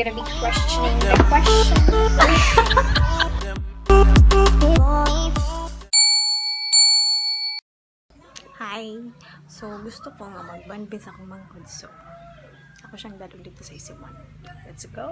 gonna be questioning the question. Hi! So, gusto ko nga mag-banbis akong mangkod. So, ako siyang dalo dito sa isiman. Let's go!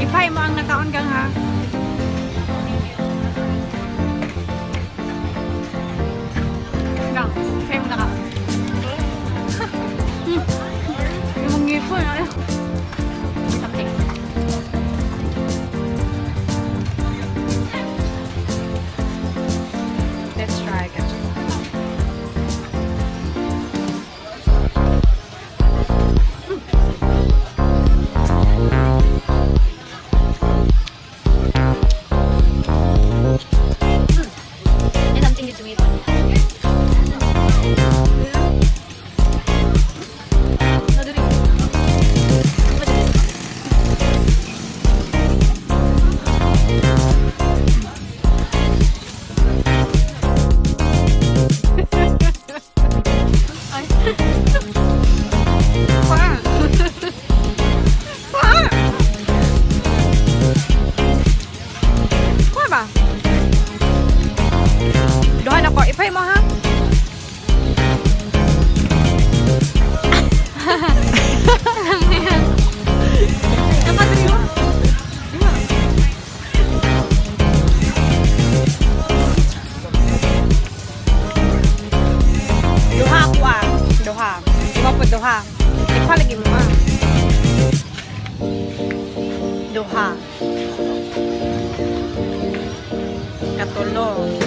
Ipay mo ang nakaon kang ha. Gang, ipay mo nakaon. Yung ngipon, ano? Something. Let's try again. Dohan ako, ipay mo ha. Duha ako ah. Duha. Iba po duha. Ipalagi mo ha. Duha. Katulo.